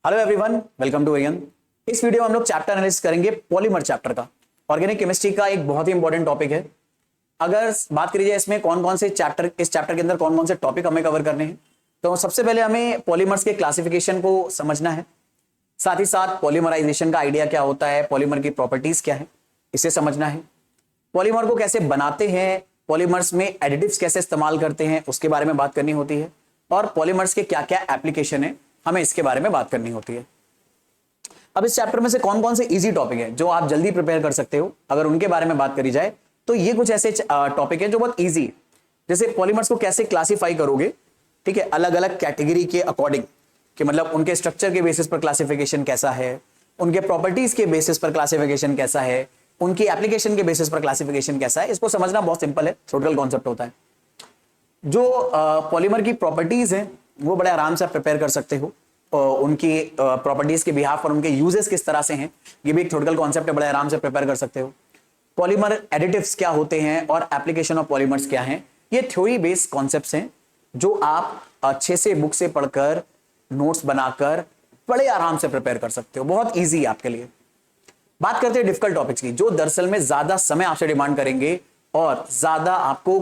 Hello everyone, welcome to Vegan. इस video में हम लोग चैप्टर एनालिसिस करेंगे पॉलीमर चैप्टर का। ऑर्गेनिक केमिस्ट्री का एक बहुत ही इंपॉर्टेंट टॉपिक है। अगर बात करी जाए इसमें कौन कौन से चैप्टर, इस चैप्टर के अंदर कौन कौन से टॉपिक हमें कवर करने हैं, तो सबसे पहले हमें पॉलीमर्स के क्लासिफिकेशन को समझना है। साथ ही साथ पॉलीमराइजेशन का आइडिया क्या होता है, पॉलीमर की प्रॉपर्टीज क्या है, इसे समझना है। पॉलीमर को कैसे बनाते हैं, पॉलीमर्स में एडिटिव्स कैसे इस्तेमाल करते हैं, उसके बारे में बात करनी होती है। और पॉलीमर्स के क्या क्या एप्लीकेशन है, हमें इसके बारे में बात करनी होती है। अब इस चैप्टर में से कौन कौन से इजी टॉपिक है जो आप जल्दी प्रिपेयर कर सकते हो, अगर उनके बारे में बात करी जाए तो ये कुछ ऐसे टॉपिक है जो बहुत इजी है। जैसे पॉलीमर्स को कैसे क्लासिफाई करोगे, ठीक है, अलग अलग कैटेगरी के अकॉर्डिंग, कि मतलब उनके स्ट्रक्चर के बेसिस पर क्लासिफिकेशन कैसा है, उनके प्रॉपर्टीज के बेसिस पर क्लासिफिकेशन कैसा है, उनकी एप्लीकेशन के बेसिस पर क्लासिफिकेशन कैसा है। इसको समझना बहुत सिंपल है, थ्योरेटिकल कॉन्सेप्ट होता है। जो पॉलीमर की प्रॉपर्टीज हैं वो बड़े आराम से प्रिपेयर कर सकते हो। उनकी प्रॉपर्टीज के बिहाफ और उनके यूजेस किस तरह से हैं, ये भी एक थ्योरेटिकल कॉन्सेप्ट है, बड़े आराम से प्रिपेयर कर सकते हो। पॉलीमर एडिटिव्स क्या होते हैं और एप्लीकेशन ऑफ पॉलीमर्स क्या हैं, ये थ्योरी बेस्ड कॉन्सेप्ट्स हैं जो आप अच्छे से बुक से पढ़कर, नोट्स बनाकर बड़े आराम से प्रिपेयर कर सकते हो। बहुत ईजी है आपके लिए। बात करते हैं डिफिकल्ट टॉपिक्स की, जो दरअसल में ज्यादा समय आपसे डिमांड करेंगे और ज्यादा आपको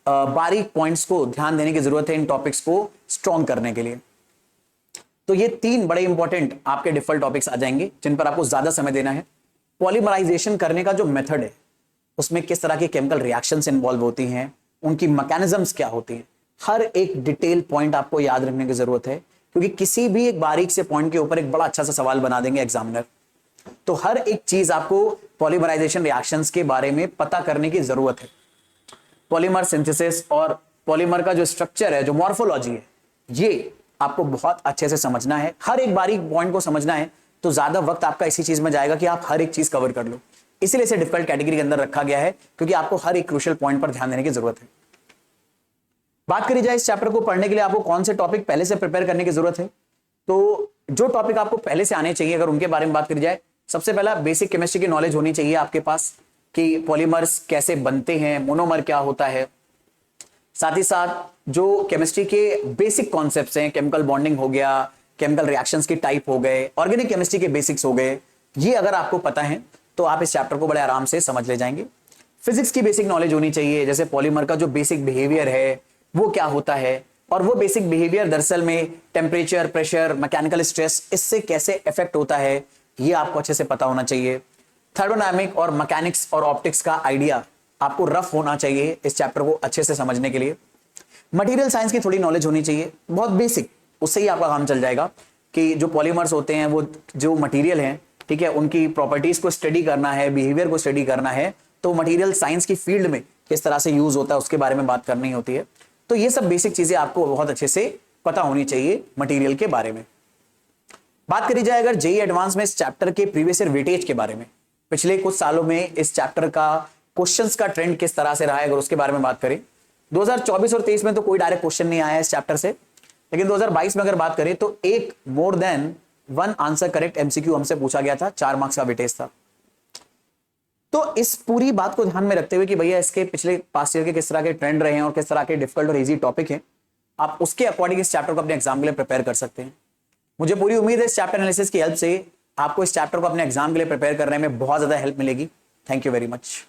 बारीक पॉइंट्स को ध्यान देने की जरूरत है इन टॉपिक्स को स्ट्रॉन्ग करने के लिए। तो ये तीन बड़े इंपॉर्टेंट आपके डिफिकल्ट टॉपिक्स आ जाएंगे जिन पर आपको ज्यादा समय देना है। पॉलीमराइजेशन करने का जो मेथड है, उसमें किस तरह की केमिकल रिएक्शंस इन्वॉल्व होती हैं, उनकी मैकेनिज्म्स क्या होती हैं, हर एक डिटेल पॉइंट आपको याद रखने की जरूरत है, क्योंकि किसी भी एक बारीक से पॉइंट के ऊपर एक बड़ा अच्छा सा सवाल बना देंगे एग्जामिनर। तो हर एक चीज आपको पॉलीमराइजेशन रिएक्शंस के बारे में पता करने की जरूरत है। पॉलीमर सिंथेसिस और पॉलीमर का जो स्ट्रक्चर है, जो मॉर्फोलॉजी है, ये आपको बहुत अच्छे से समझना है। हर एक बारीक पॉइंट को समझना है तो ज्यादा वक्त आपका इसी चीज में जाएगा कि आप हर एक चीज कवर कर लो। इसीलिए इसे डिफिकल्ट कैटेगरी के अंदर रखा गया है, क्योंकि आपको हर एक क्रूशियल पॉइंट पर ध्यान देने की जरूरत है। बात करी जाए इस चैप्टर को पढ़ने के लिए आपको कौन से टॉपिक पहले से प्रिपेयर करने की जरूरत है, तो जो टॉपिक आपको पहले से आने चाहिए, अगर उनके बारे में बात करी जाए, सबसे पहला बेसिक केमिस्ट्री की नॉलेज होनी चाहिए आपके पास कि पॉलीमर्स कैसे बनते हैं, मोनोमर क्या होता है। साथ ही साथ जो केमिस्ट्री के बेसिक कॉन्सेप्ट्स हैं, केमिकल बॉन्डिंग हो गया, केमिकल रिएक्शंस के टाइप हो गए, ऑर्गेनिक केमिस्ट्री के बेसिक्स हो गए, ये अगर आपको पता है तो आप इस चैप्टर को बड़े आराम से समझ ले जाएंगे। फिजिक्स की बेसिक नॉलेज होनी चाहिए, जैसे पॉलीमर का जो बेसिक बिहेवियर है वो क्या होता है, और वो बेसिक बिहेवियर दरअसल में टेम्परेचर, प्रेशर, मैकेनिकल स्ट्रेस, इससे कैसे इफेक्ट होता है, ये आपको अच्छे से पता होना चाहिए। थर्मोडायनामिक और मैकेनिक्स और ऑप्टिक्स का आइडिया आपको रफ होना चाहिए इस चैप्टर को अच्छे से समझने के लिए। मटेरियल साइंस की थोड़ी नॉलेज होनी चाहिए, बहुत बेसिक, उससे ही आपका काम चल जाएगा कि जो पॉलीमर्स होते हैं, वो जो मटेरियल हैं, ठीक है, उनकी प्रॉपर्टीज को स्टडी करना है, बिहेवियर को स्टडी करना है, तो मटेरियल साइंस की फील्ड में किस तरह से यूज होता है उसके बारे में बात करनी होती है। तो ये सब बेसिक चीजें आपको बहुत अच्छे से पता होनी चाहिए मटेरियल के बारे में। बात करी जाए अगर जेईई एडवांस में इस चैप्टर के प्रीवियस ईयर वेटेज के बारे में, पिछले कुछ सालों में इस चैप्टर का क्वेश्चंस का ट्रेंड किस तरह से रहा है, अगर उसके बारे में बात करें, 2024 और 23 में तो कोई डायरेक्ट क्वेश्चन नहीं आया इस चैप्टर से, लेकिन 2022 में अगर बात करें तो एक more than one answer correct MCQ हमसे पूछा गया था, 4 मार्क्स का वेटेज था। तो इस पूरी बात को ध्यान में रखते हुए कि भैया इसके पिछले पास्ट ईयर के किस तरह के ट्रेंड रहे हैं और किस तरह के डिफिकल्ट और इजी टॉपिक हैं, आप उसके अकॉर्डिंग इस चैप्टर को अपने एग्जाम के लिए प्रिपेयर कर सकते हैं। मुझे पूरी उम्मीद है इस चैप्टर एनालिसिस की हेल्प से आपको इस चैप्टर को अपने एग्जाम के लिए प्रिपेयर करने में बहुत ज्यादा हेल्प मिलेगी। Thank you very much.